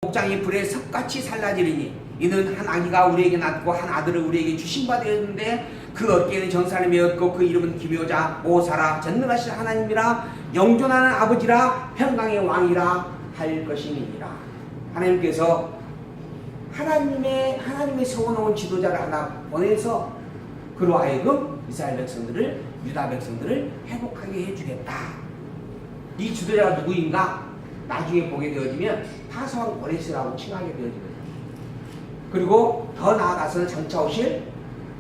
목장이 불에 섭같이 살라지리니 이는 한 아기가 우리에게 낳고 한 아들을 우리에게 주신 바 되었는데 그 어깨에는 전사람이 었고 그 이름은 기묘자 모사라 전능하신 하나님이라 영존하는 아버지라 평강의 왕이라 할 것이니라. 하나님께서 하나님의 세워놓은 지도자를 하나 보내서 그로 하여금 이스라엘 백성들을, 유다 백성들을 회복하게 해주겠다. 이 지도자가 누구인가? 나중에 보게 되어지면 파사왕 고레스라고 칭하게 되어지거든요. 그리고 더 나아가서는 장차 오실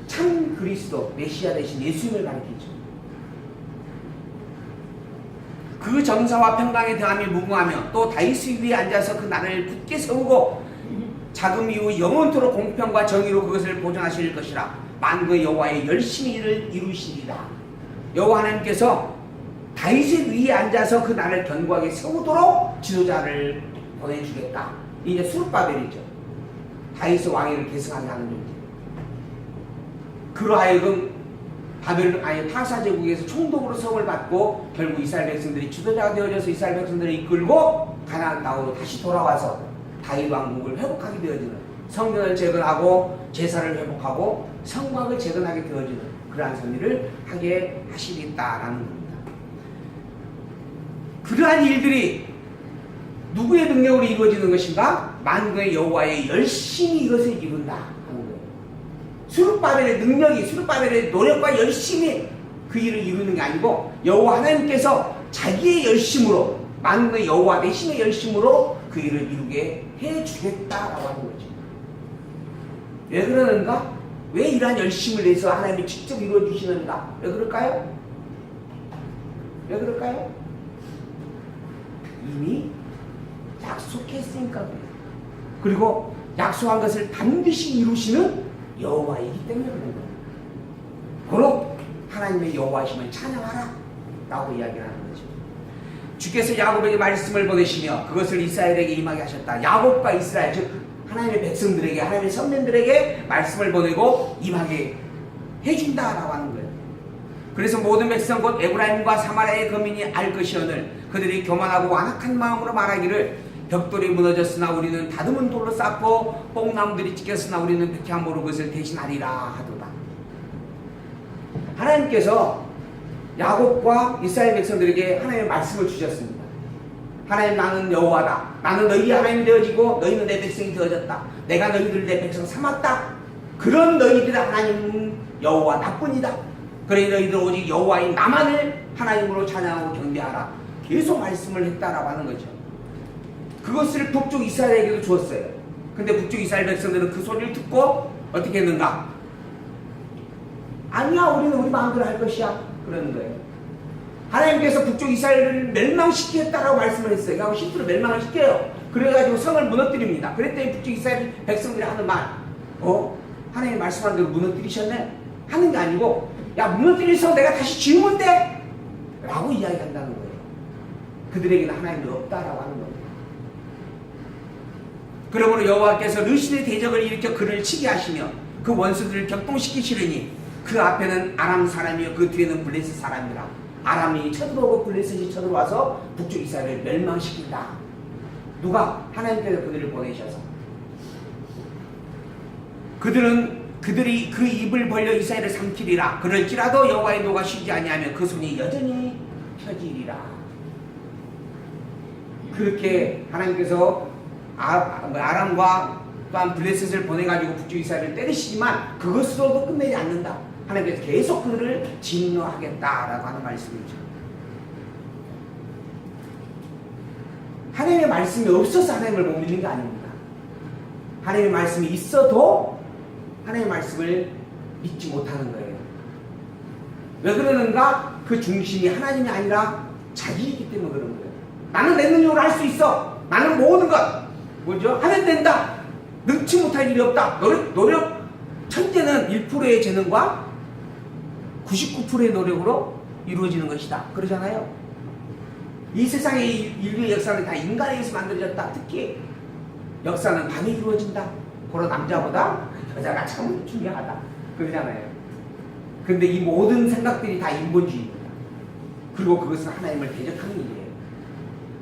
참 그리스도 메시아 대신 예수님을 가리키죠. 그 정사와 평강에 대함이 무궁하며 또 다윗의 위에 앉아서 그 나라를 굳게 세우고 자금 이후 영원토록 공평과 정의로 그것을 보존하실 것이라. 만국의 여호와의 열심히 일을 이루시리라. 여호와 하나님께서 다윗의 위에 앉아서 그 나라를 견고하게 세우도록 지도자를 보내주겠다. 이제 수르바벨이죠. 다윗의 왕위를 계승하게 하는 존재. 그로 하여금 파사 제국에서 총독으로 성을 받고 결국 이스라엘 백성들이 지도자가 되어져서 이스라엘 백성들을 이끌고 가나안 땅으로 다시 돌아와서 다윗 왕국을 회복하게 되어지는, 성전을 재건하고 제사를 회복하고 성곽을 재건하게 되어지는 그러한 선의를 하게 하시겠다라는 겁니다. 그러한 일들이 누구의 능력으로 이루어지는 것인가? 만국의 여호와의 열심히 이것을 이룬다 하는 거예요. 수르바벨의 능력이, 수르바벨의 노력과 열심히 그 일을 이루는 게 아니고 여호와 하나님께서 자기의 열심으로, 만국의 여호와 대신의 열심으로 그 일을 이루게 해주겠다라고 하는 거죠. 왜 그러는가? 왜 이러한 열심을 내서 하나님이 직접 이루어주시는가? 왜 그럴까요? 왜 그럴까요? 이미 약속했으니까 그래요. 그리고 약속한 것을 반드시 이루시는 여호와이기 때문에 그런 거예요. 바로 하나님의 여호와심을 찬양하라 라고 이야기를 하는 거죠. 주께서 야곱에게 말씀을 보내시며 그것을 이스라엘에게 임하게 하셨다. 야곱과 이스라엘, 즉 하나님의 백성들에게, 하나님의 선민들에게 말씀을 보내고 임하게 해준다라고 하는 거예요. 그래서 모든 백성 곧 에브라임과 사마리아의 거민이 알 것이오늘 그들이 교만하고 완악한 마음으로 말하기를 벽돌이 무너졌으나 우리는 다듬은 돌로 쌓고 뽕나무들이 찢겼으나 우리는 백향모로 그것을 대신하리라 하도다. 하나님께서 야곱과 이스라엘 백성들에게 하나님의 말씀을 주셨습니다. 하나님, 나는 여호와다. 나는 너희 하나님이 되어지고 너희는 내 백성이 되어졌다. 내가 너희들을 내 백성 삼았다. 그런 너희들의 하나님 여호와 나뿐이다. 그래 너희들 오직 여호와인 나만을 하나님으로 찬양하고 경배하라. 계속 말씀을 했다라고 하는 거죠. 그것을 북쪽 이스라엘에게도 주었어요. 근데 북쪽 이스라엘 백성들은 그 소리를 듣고 어떻게 했는가? 아니야, 우리는 우리 마음대로 할 것이야. 그러는 거예요. 하나님께서 북쪽 이스라엘을 멸망시키겠다라고 말씀을 했어요. 그러니까 실제로 멸망을 시켜요. 그래가지고 성을 무너뜨립니다. 그랬더니 북쪽 이스라엘 백성들이 하는 말, 하나님 말씀한 대로 무너뜨리셨네? 하는 게 아니고, 야, 무너뜨린 성 내가 다시 지으면 돼! 라고 이야기한다는 거예요. 그들에게는 하나님이 없다라고 하는 겁니다. 그러므로 여호와께서 르신의 대적을 일으켜 그를 치게 하시며 그 원수들을 격동시키시려니 그 앞에는 아람 사람이요 그 뒤에는 블레셋 사람이라. 아람이 쳐들어오고 블레셋이 쳐들어와서 북쪽 이스라엘을 멸망시킨다. 누가? 하나님께서 그들을 보내셔서. 그들이 그 입을 벌려 이스라엘을 삼키리라. 그럴지라도 여호와의 노가 쉬지 아니하면 그 손이 여전히 펴지리라. 그렇게 하나님께서 아람과 또한 블레셋을 보내가지고 북쪽 이스라엘을 때리시지만 그것으로도 끝내지 않는다. 하나님께서 계속 그들을 진노하겠다라고 하는 말씀이죠. 하나님의 말씀이 없어서 하나님을 못 믿는 게 아닙니다. 하나님의 말씀이 있어도 하나님의 말씀을 믿지 못하는 거예요. 왜 그러는가? 그 중심이 하나님이 아니라 자기이기 때문에 그런 거예요. 나는 내 능력으로 할 수 있어. 나는 모든 것 뭐죠? 하면 된다. 능치 못할 일이 없다. 노력 천재는 1%의 재능과 99%의 노력으로 이루어지는 것이다. 그러잖아요. 이 세상의 인류의 역사는 다 인간에 의해서 만들어졌다. 특히 역사는 밤에 이루어진다. 그런 남자보다 여자가 참 중요하다. 그러잖아요. 근데 이 모든 생각들이 다 인본주의입니다. 그리고 그것은 하나님을 대적하는 일이에요.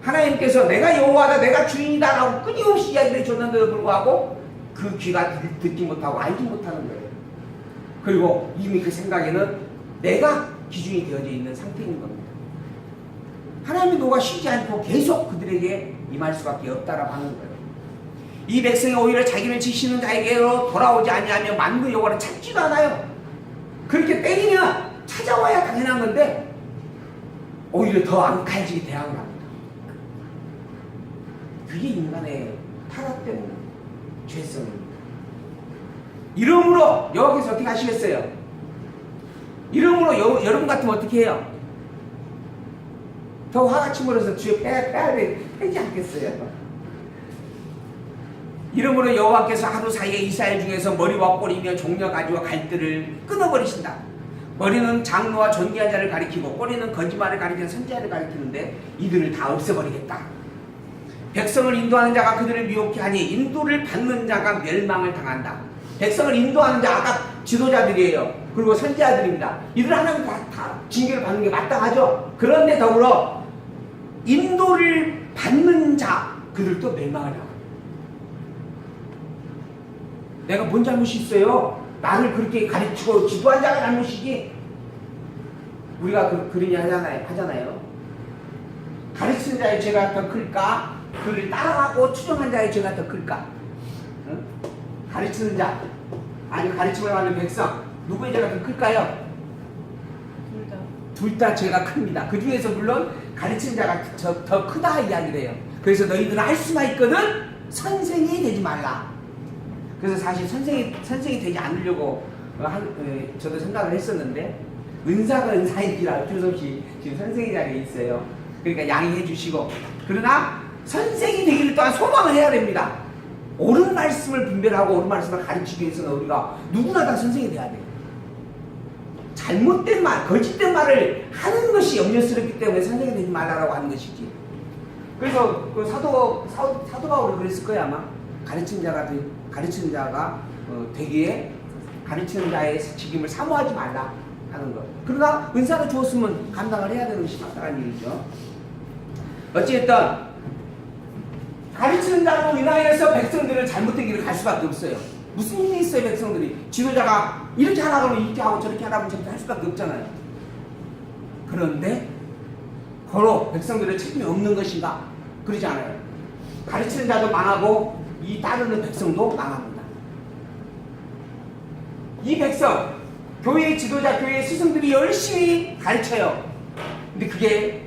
하나님께서 내가 여호와다 내가 주인이다 라고 끊임없이 이야기를 해줬는데도 불구하고 그 귀가 듣지 못하고 알지 못하는 거예요. 그리고 이미 그 생각에는 내가 기준이 되어져 있는 상태인 겁니다. 하나님의 노가 쉬지 않고 계속 그들에게 임할 수밖에 없다라고 하는 거예요. 이 백성이 오히려 자기를 지시는 자에게로 돌아오지 아니하며 만군의 여호와를 찾지도 않아요. 그렇게 때리면 찾아와야 당연한 건데 오히려 더 앙칼지게 대항을 합니다. 그게 인간의 타락된 죄성입니다. 이러므로 여호와께서 어떻게 하시겠어요? 이러므로 여러분 같으면 어떻게 해요? 더 화가 치밀어서 주에 빼지 않겠어요? 이러므로 여호와께서 하루 사이에 이스라엘 중에서 머리와 꼬리며 종려 가지와 갈대를 끊어버리신다. 머리는 장로와 존귀한 자를 가리키고 꼬리는 거짓말을 가리키는 선지자를 가리키는데 이들을 다 없애버리겠다. 백성을 인도하는 자가 그들을 미혹해 하니 인도를 받는 자가 멸망을 당한다. 백성을 인도하는 자 아까 지도자들이에요. 그리고 선지자들입니다. 이들 하나님 다 징계를 받는 게 마땅하죠. 그런데 더불어 인도를 받는 자 그들도 멸망을 당한다. 내가 뭔 잘못이 있어요? 나를 그렇게 가르치고 지도한 자가 잘못이지. 우리가 그런 얘기 하잖아요. 가르치는 자의 죄가 더 클까? 그를 따라가고 추종한 자의 죄가 더 클까? 응? 가르치는 자 아니 가르침을 받는 백성 누구의 죄가 더 클까요? 둘 다 죄가 큽니다. 그 중에서 물론 가르치는 자가 더 크다 이야기를 해요. 그래서 너희들은 할 수만 있거든 선생이 되지 말라. 그래서 사실 선생이 되지 않으려고 저도 생각을 했었는데 은사가 은사인지라 어쩔 수 없이 지금 선생의 자리에 있어요. 그러니까 양해해 주시고 그러나 선생이 되기를 또한 소망을 해야 됩니다. 옳은 말씀을 분별하고 옳은 말씀을 가르치기 위해서는 우리가 누구나 다 선생이 돼야 돼요. 잘못된 말, 거짓된 말을 하는 것이 염려스럽기 때문에 선생이 되지 말라고 하는 것이지. 그래서 그 사도 바울이 그랬을 거예요 아마. 가르치는 자가 되기에 가르치는 자의 책임을 사모하지 말라 하는 것. 그러나 은사가 주었으면 감당을 해야 되는 것이 마땅한 일이죠. 어찌됐든 가르치는 자로 인하여서 백성들은 잘못된 길을 갈 수밖에 없어요. 무슨 일이 있어요 백성들이. 지도자가 이렇게 하라고 하면 이렇게 하고 저렇게 하라고 하면 저렇게 할 수밖에 없잖아요. 그런데 거로 백성들의 책임이 없는 것인가? 그러지 않아요. 가르치는 자도 망하고 이 따르는 백성도 망합니다. 이 백성, 교회의 지도자, 교회의 스승들이 열심히 가르쳐요. 근데 그게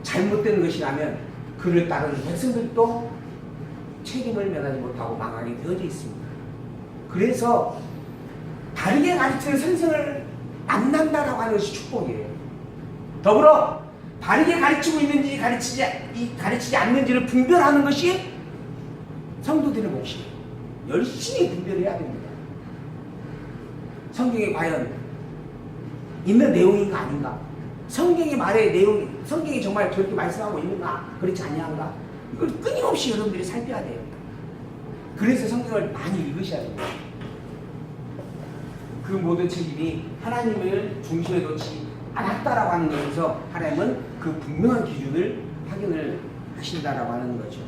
잘못된 것이라면 그를 따르는 백성들도 책임을 면하지 못하고 망하게 되어져 있습니다. 그래서 다르게 가르치는 선생을 만난다라고 하는 것이 축복이에요. 더불어 바르게 가르치고 있는지 가르치지 않는지를 분별하는 것이 성도들의 몫이에요. 열심히 분별해야 됩니다. 성경에 과연 있는 내용인가 아닌가? 성경의 말의 내용, 성경이 정말 그렇게 말씀하고 있는가? 그렇지 아니한가? 이걸 끊임없이 여러분들이 살펴야 돼요. 그래서 성경을 많이 읽으셔야 됩니다. 그 모든 책임이 하나님을 중심에 놓지 않았다라고 하는 것에서 하나님은 그 분명한 기준을 확인을 하신다라고 하는 거죠.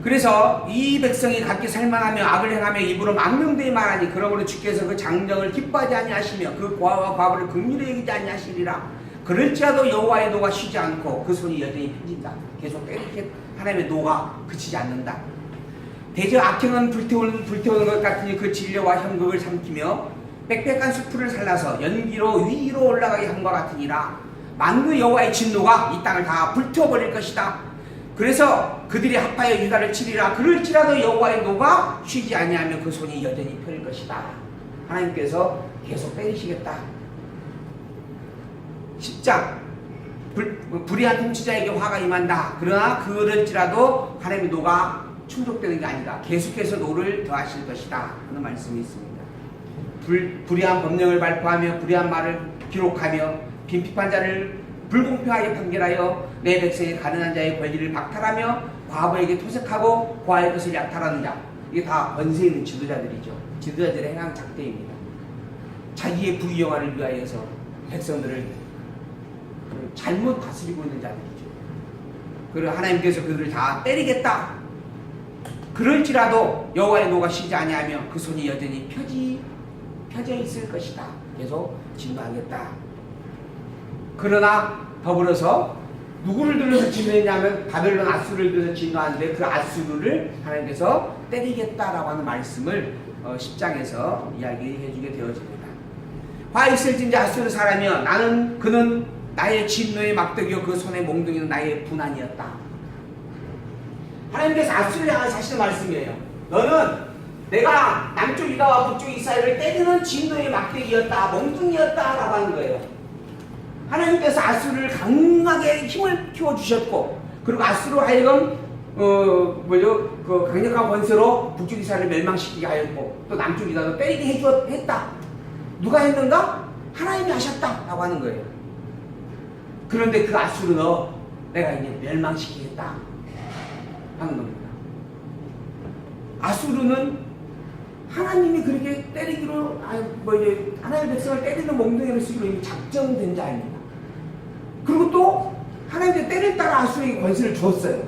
그래서 이 백성이 각기 살만하며 악을 행하며 입으로 망명되이 말하니 그러므로 주께서 그 장정을 기뻐하지 아니하시며 그 고아와 과부를 긍휼히 여기지 아니하시리라. 그럴지라도 여호와의 노가 쉬지 않고 그 손이 여전히 펴진다. 계속 이렇게 하나님의 노가 그치지 않는다. 대저 악행은 불태우는 것 같으니 그 진려와 형극을 삼키며 빽빽한 수풀을 살라서 연기로 위로 올라가게 함과 같으니라. 만군의 여호와의 진노가 이 땅을 다 불태워버릴 것이다. 그래서 그들이 합하여 유다를 치리라. 그럴지라도 여호와의 노가 쉬지 아니하며 그 손이 여전히 펴릴 것이다. 하나님께서 계속 때리시겠다. 10장 불의한 통치자에게 화가 임한다. 그러나 그럴지라도 하나님의 노가 충족되는 게 아니라 계속해서 노를 더하실 것이다 하는 말씀이 있습니다. 불의한 법령을 발표하며 불의한 말을 기록하며 빈핍한 자를 불공평하게 판결하여 내 백성의 가난한 자의 권리를 박탈하며 과부에게 토색하고 고아의 것을 약탈하는 자. 이게 다 권세 있는 지도자들이죠. 지도자들의 행한 작대입니다. 자기의 부유영화를 위하여서 백성들을 잘못 다스리고 있는 자들이죠. 그리고 하나님께서 그들을 다 때리겠다. 그럴지라도 여호와의 노가 쉬지 아니하며 그 손이 여전히 펴져 있을 것이다. 계속 진노하겠다. 그러나 더불어서 누구를 들어서 진노했냐면 바벨론 아수르를 들어서 진노하는데 그 아수르를 하나님께서 때리겠다라고 하는 말씀을 10장에서 이야기해 주게 되어집니다. 화 있을진지 아수르 사람이여 그는 나의 진노의 막대기요 그 손의 몽둥이는 나의 분한이었다. 하나님께서 아수르를 향해서 하시는 말씀이에요. 너는 내가 남쪽 유다와 북쪽 이스라엘을 때리는 진노의 막대기였다, 몽둥이였다 라고 하는 거예요. 하나님께서 아수르를 강하게 힘을 키워주셨고, 그리고 아수르로 하여금 그 강력한 권세로 북쪽 이스라엘을 멸망시키게 하였고, 또 남쪽 유다도 때리게 했다. 누가 했는가? 하나님이 하셨다 라고 하는 거예요. 그런데 그 아수르는 내가 이제 멸망시키겠다 하는 겁니다. 아수르는 하나님이 그렇게 때리기로 이제 하나님의 백성을 때리는 몽둥이를 쓰기로 이미 작정된 자입니다. 그리고 또 하나님께 때릴 따라 아수르에게 권세를 주었어요.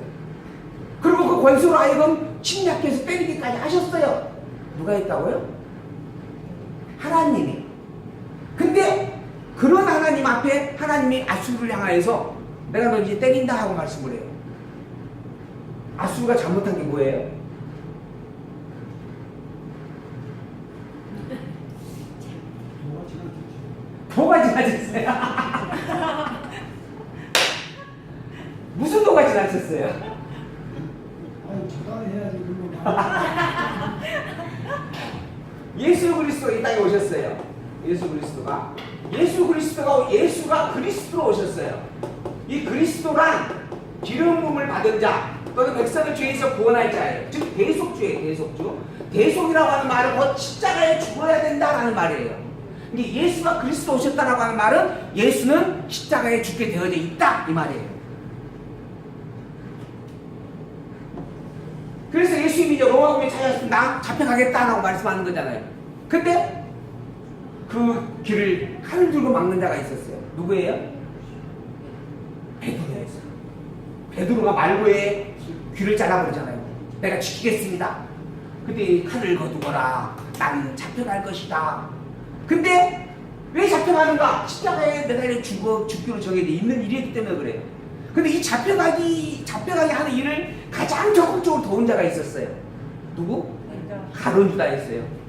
그리고 그 권세로 하여금 침략해서 때리기까지 하셨어요. 누가 했다고요? 하나님이. 근데 그런 하나님 앞에 하나님이 아수르를 향하여서 내가 너 이제 때린다 하고 말씀을 해요. 아수르가 잘못한 게 뭐예요? 도가 지나쳤어요. 무슨 도가 지나쳤어요? 아니, 차단해야지, 예수 그리스도가 이 땅에 오셨어요. 예수가 그리스도로 오셨어요. 이 그리스도란 기름 부음을 받은 자 또는 백성을 죄에서 구원할 자예요. 즉 대속주예요. 대속주. 대속이라고 하는 말은 곧 십자가에 죽어야 된다라는 말이에요. 근데 예수가 그리스도 오셨다라고 하는 말은 예수는 십자가에 죽게 되어져 있다 이 말이에요. 그래서 예수님이 이제 로마군에 찾아왔으면 나 잡혀가겠다라고 말씀하는 거잖아요. 근데 그 길을 칼을 들고 막는 자가 있었어요. 누구예요? 베드로였어요. 베드로가 말고에 귀를 잘라버리잖아요. 내가 지키겠습니다. 근데 칼을 거두거라. 나는 잡혀갈 것이다. 근데 왜 잡혀가는가? 십자가에 매달려 죽기로 정해져 있는 일이기 때문에 그래요. 근데 이 잡혀가게 하는 일을 가장 적극적으로 도운 자가 있었어요. 누구? 가룟 유다였어요.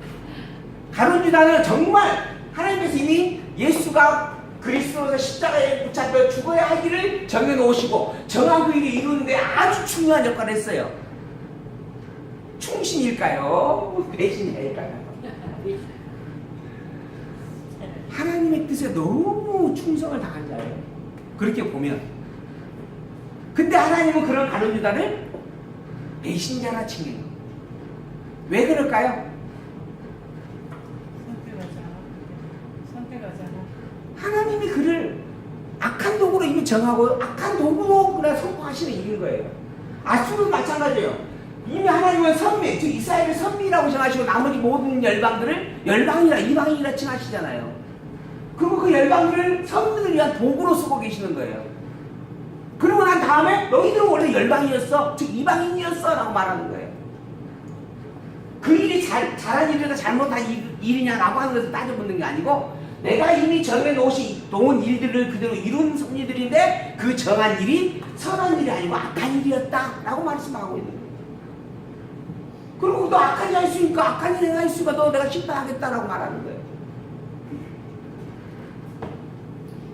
가룟 유다는 정말 하나님께서 이미 예수가 그리스도로서 십자가에 붙잡혀 죽어야 하기를 정해놓으시고 정한 그 일을 이루는데 아주 중요한 역할을 했어요. 충신일까요? 배신일까요? 하나님의 뜻에 너무 충성을 다한 자예요. 그렇게 보면. 근데 하나님은 그런 가룟 유다를 배신자라 칭해요. 왜 그럴까요? 선택하잖아. 하나님이 그를 악한 도구로 이미 정하고 악한 도구로 그냥 선포하시는 일인 거예요. 아수르는 마찬가지예요. 이미 하나님은 선미, 즉 이스라엘을 선미라고 정하시고 나머지 모든 열방들을 열방이라 이방인이라 칭하시잖아요. 그리고 그 열방들을 선민을 위한 도구로 쓰고 계시는 거예요. 그러고 난 다음에 너희들은 원래 열방이었어, 즉 이방인이었어 라고 말하는 거예요. 그 일이 잘한 일이다 잘못한 일이냐라고 하는 것을 따져보는 게 아니고 내가 이미 정해놓은 일들을 그대로 이룬 일들인데 그 정한 일이 선한 일이 아니고 악한 일이었다 라고 말씀하고 있는 거예요. 그리고 너 악한 일 할 수 있으니까 악한 일 행할 수 있으니까 너 내가 심판하겠다라고 말하는 거예요.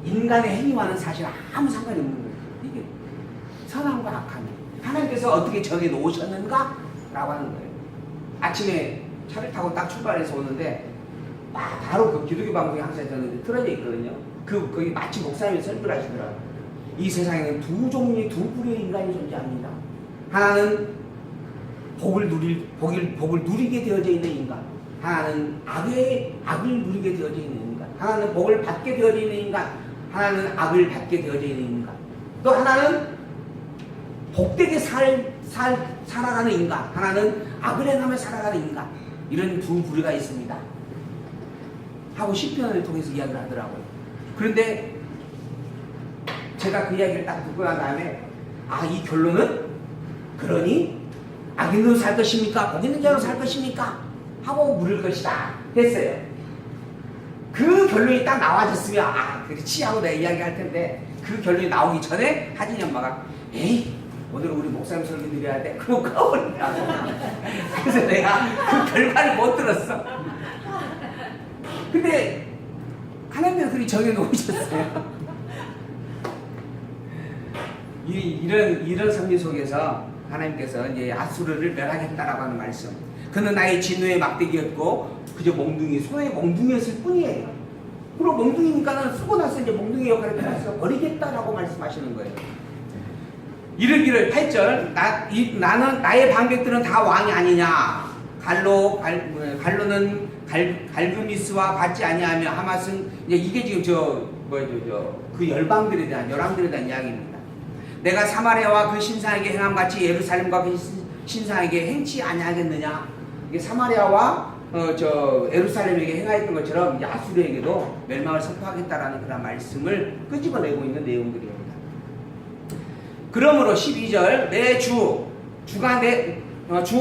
인간의 행위와는 사실 아무 상관이 없는 거예요. 이게 선함과 악함. 하나님께서 어떻게 정해 놓으셨는가? 라고 하는 거예요. 아침에 차를 타고 딱 출발해서 오는데 바로 그 기독교 방송이 항상 저는 틀어져 있거든요. 거기 마치 목사님이 설교를 하시더라고요. 이 세상에는 두 종류의 두 부류의 인간이 존재합니다. 하나는 복을 누리게 되어져 있는 인간. 하나는 악을 누리게 되어져 있는 인간. 하나는 복을 받게 되어져 있는 인간. 하나는 악을 받게 되어져 있는 인간. 또 하나는 복되게 살아가는 인간. 하나는 악을 행하며 살아가는 인간. 이런 두 부류가 있습니다. 하고 시편을 통해서 이야기를 하더라고요. 그런데 제가 그 이야기를 딱 듣고 난 다음에 이 결론은 그러니 악인으로 살 것입니까? 복 있는 자로 살 것입니까? 하고 물을 것이다 했어요. 그 결론이 딱 나와졌으면 그렇지 하고 내가 이야기할 텐데 그 결론이 나오기 전에 하진이 엄마가 에이 오늘 우리 목사님 설교 드려야 돼. 그러고 꺼버린다고. 그래서 내가 그 결과를 못 들었어. 근데 하나님께서 그렇게 정해놓으셨어요. 이런 선미 속에서 하나님께서 이제 아수르를 멸하겠다라고 하는 말씀. 그는 나의 진노의 막대기였고 그저 몽둥이 소의 몽둥이였을 뿐이에요. 그리고 몽둥이니까는 쓰고 나서 이제 몽둥이 역할을 해서 버리겠다라고 말씀하시는 거예요. 이르기를 8절 나는 나의 방백들은 다 왕이 아니냐. 갈로는 갈그미스와 같지 아니하며 하맛은 이게 지금 그 열방들에 대한 이야기입니다. 내가 사마리아와 그 신상에게 행함같이 예루살렘과 그 신상에게 행치 아니하겠느냐. 이게 사마리아와 예루살렘에게 행하였던 것처럼 아수르에게도 멸망을 선포하겠다라는 그런 말씀을 끄집어내고 있는 내용들입니다. 그러므로 12절 내 주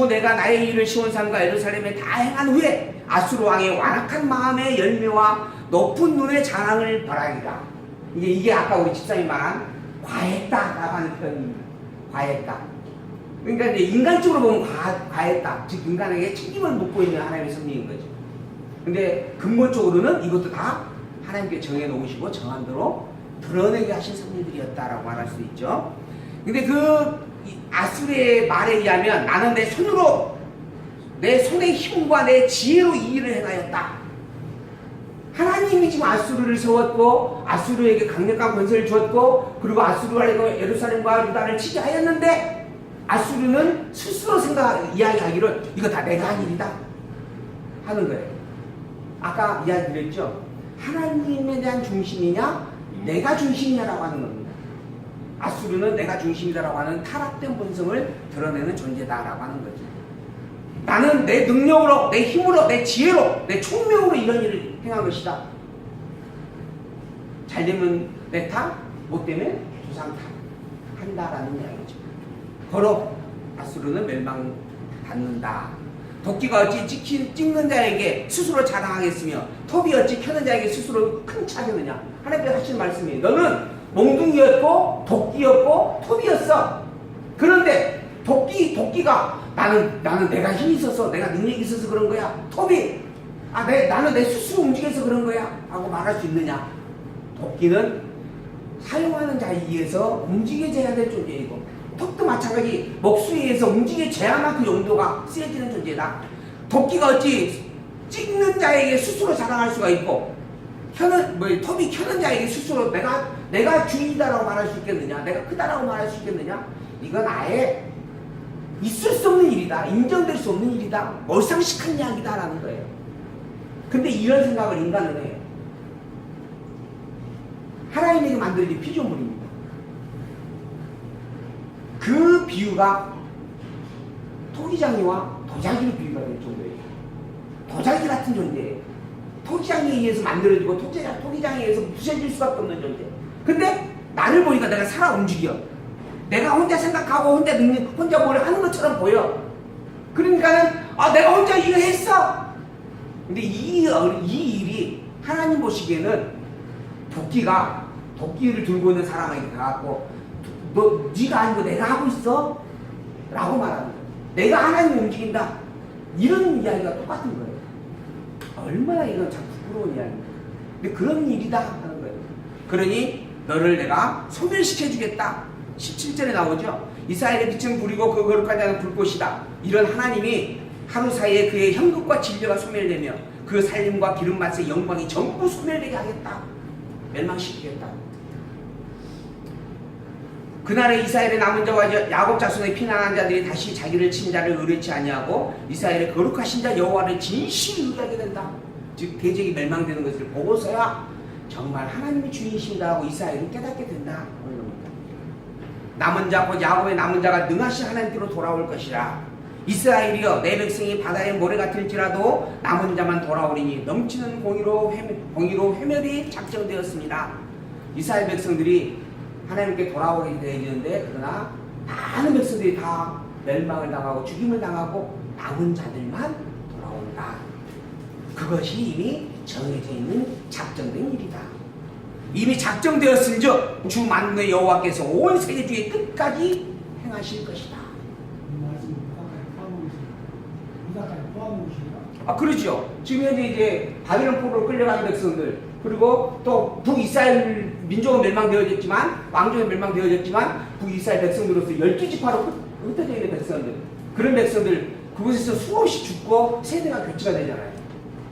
내가 나의 일을 시온산과 예루살렘에 다 행한 후에 아수르 왕의 완악한 마음의 열매와 높은 눈의 자랑을 바라리라. 이게 아까 우리 집사님이 말한 과했다라고 하는 표현입니다. 과했다. 그러니까 이제 인간적으로 보면 과했다. 즉 인간에게 책임을 묻고 있는 하나님의 섭리인 거죠. 근데 근본적으로는 이것도 다 하나님께 정해놓으시고 정한 대로 드러내게 하신 섭리들이었다라고 말할 수 있죠. 근데 그 아수르의 말에 의하면 나는 내 손으로 내 손의 힘과 내 지혜로 이 일을 행하였다. 하나님이 지금 아수르를 세웠고 아수르에게 강력한 권세를 주었고 그리고 아수르가 예루살렘과 유다를 치게 하였는데 아수르는 스스로 이야기하기를 이거 다 내가 한 일이다 하는 거예요. 아까 이야기 드렸죠. 하나님에 대한 중심이냐 내가 중심이냐라고 하는 겁니다. 아수르는 내가 중심이다라고 하는 타락된 본성을 드러내는 존재다라고 하는 거죠. 나는 내 능력으로, 내 힘으로, 내 지혜로, 내 총명으로 이런 일을 행한 것이다. 잘 되면 내 탓, 못 되면 조상 탓 한다라는 이야기죠. 거로 아수르는 멸망받는다. 도끼가 어찌 찍는 자에게 스스로 자랑하겠으며 톱이 어찌 켜는 자에게 스스로 큰 차겠느냐. 하나님께서 하시는 말씀이에요. 너는 몽둥이였고 도끼였고 톱이었어. 그런데 도끼가 나는 내가 힘이 있어서 내가 능력이 있어서 그런 거야. 톱이 나는 내 스스로 움직여서 그런 거야 하고 말할 수 있느냐. 도끼는 사용하는 자에 의해서 움직여져야 될 존재이고 톱도 마찬가지 목수에 의해서 움직여져야만 그 용도가 쓰여지는 존재다. 도끼가 어찌 찍는 자에게 스스로 자랑할 수가 있고 톱이 켜는 자에게 스스로 내가 주인이다라고 말할 수 있겠느냐, 내가 크다라고 말할 수 있겠느냐. 이건 아예 있을 수 없는 일이다, 인정될 수 없는 일이다, 몰상식한 이야기다라는 거예요. 근데 이런 생각을 인간은 해요. 하나님에게 만들어진 피조물입니다. 그 비유가 토기장이와 도자기의 비유가 될 정도예요. 도자기 같은 존재예요. 토기장에 의해서 만들어지고 토기장에 의해서 부셔질 수밖에 없는 존재. 근데 나를 보니까 내가 살아 움직여. 내가 혼자 생각하고 혼자 뭘 하는 것처럼 보여. 그러니까는 내가 혼자 일을 했어. 근데 이 일이 하나님 보시기에는 도끼를 들고 있는 사람에게 가갖고 네가 아니고 내가 하고 있어? 라고 말하는 거예요. 내가 하나님을 움직인다. 이런 이야기가 똑같은 거예요. 얼마나 이건 참 부끄러운 이야기입니다. 근데 그런 일이다 하는 거예요. 그러니 너를 내가 소멸시켜주겠다. 17절에 나오죠. 이스라엘의 빛은 불이고 그 거룩한 자는 불꽃이다. 이런 하나님이 하루 사이에 그의 형극과 진리가 소멸되며 그 살림과 기름맛의 영광이 전부 소멸되게 하겠다. 멸망시키겠다. 그날에 이스라엘의 남은 자와 야곱 자손의 피난한 자들이 다시 자기를 친 자를 의뢰치 아니하고 이스라엘의 거룩하신 자 여호와를 진실히 의뢰하게 된다. 즉 대적이 멸망되는 것을 보고서야 정말 하나님이 주인이신다 하고 이스라엘은 깨닫게 된다. 남은 자 곧 야곱의 남은 자가 능하신 하나님께로 돌아올 것이라. 이스라엘이여 내 백성이 바다의 모래 같을지라도 남은 자만 돌아오리니 넘치는 공의로 회멸이 작정되었습니다. 이스라엘 백성들이 하나님께 돌아오게 되어지는데 그러나 많은 백성들이 다 멸망을 당하고 죽임을 당하고 남은 자들만 돌아온다. 그것이 이미 정해져 있는 작정된 일이다. 이미 작정되었은즉 주 만군의 여호와께서 온 세계 중에 끝까지 행하실 것이다. 이 말씀이 유다까지 포함한 것인가? 그렇죠. 지금 현재 이제 바벨론 포로로 끌려가는 백성들, 그리고 또 북이스라엘 민족은 멸망되어졌지만, 왕족은 멸망되어졌지만 북이스라엘 백성들로서 12지파로 흩어져 있는 백성들, 그런 백성들 그곳에서 수없이 죽고 세대가 교체가 되잖아요.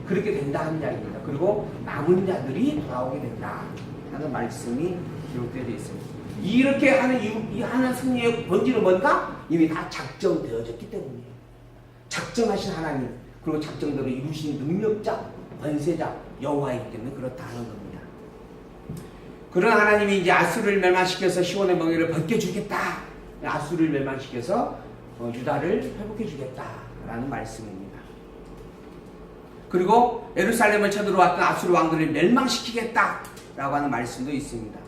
그렇게 된다 하는 이야기입니다. 그리고 남은 자들이 돌아오게 된다 하는 말씀이 기록되어 있습니다. 이렇게 하는 이 하는 승리의 본질은 뭔가? 이미 다 작정되어졌기 때문이에요. 작정하신 하나님, 그리고 작정대로 이루신 능력자, 권세자 여호와이기 때문에 그렇다 하는 겁니다. 그런 하나님이 이제 아수르를 멸망시켜서 시온의 멍에를 벗겨주겠다. 아수르를 멸망시켜서 유다를 회복해주겠다라는 말씀입니다. 그리고 예루살렘을 쳐들어왔던 아수르 왕들을 멸망시키겠다라고 하는 말씀도 있습니다.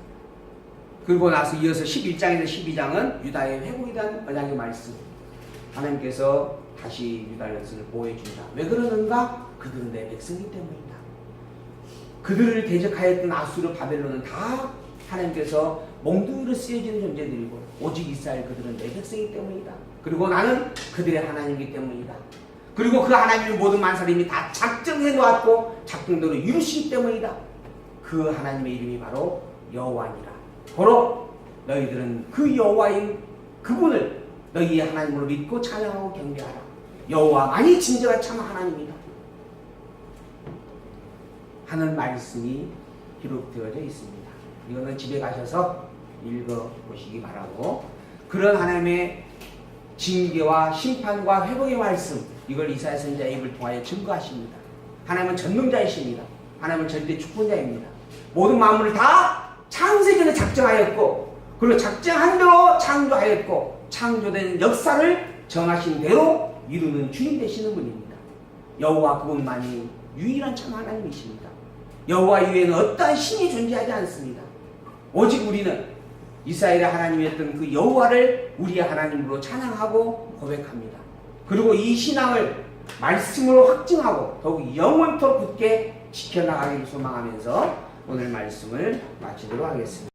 그리고 나서 이어서 11장에서 12장은 유다의 회복에 대한 언약의 말씀. 하나님께서 다시 유다 백성을 보호해준다. 왜 그러는가? 그들은 내 백성이기 때문이다. 그들을 대적하였던 아수르 바벨론은 다 하나님께서 몽둥이로 쓰여지는 존재들이고 오직 이스라엘 그들은 내 백성이기 때문이다. 그리고 나는 그들의 하나님이기 때문이다. 그리고 그 하나님의 모든 만사를 이미 다 작정해 놓았고 작정대로 이루시기 때문이다. 그 하나님의 이름이 바로 여호와니라. 바로 너희들은 그 여호와인 그분을 너희의 하나님으로 믿고 찬양하고 경배하라. 여호와만이 진정한 참 하나님이다 하는 말씀이 기록되어져 있습니다. 이거는 집에 가셔서 읽어보시기 바라고, 그런 하나님의 징계와 심판과 회복의 말씀, 이걸 이사야 선지자의 입을 통하여 증거하십니다. 하나님은 전능자이십니다. 하나님은 절대 주권자입니다. 모든 만물을 다 창세 전에 작정하였고, 그리고 작정한 대로 창조하였고, 창조된 역사를 정하신 대로 이루는 주인 되시는 분입니다. 여호와 그분만이 유일한 참 하나님이십니다. 여호와 이외에는 어떠한 신이 존재하지 않습니다. 오직 우리는 이스라엘의 하나님이었던 그 여호와를 우리의 하나님으로 찬양하고 고백합니다. 그리고 이 신앙을 말씀으로 확증하고 더욱 영원토록 굳게 지켜나가기를 소망하면서 오늘 말씀을 마치도록 하겠습니다.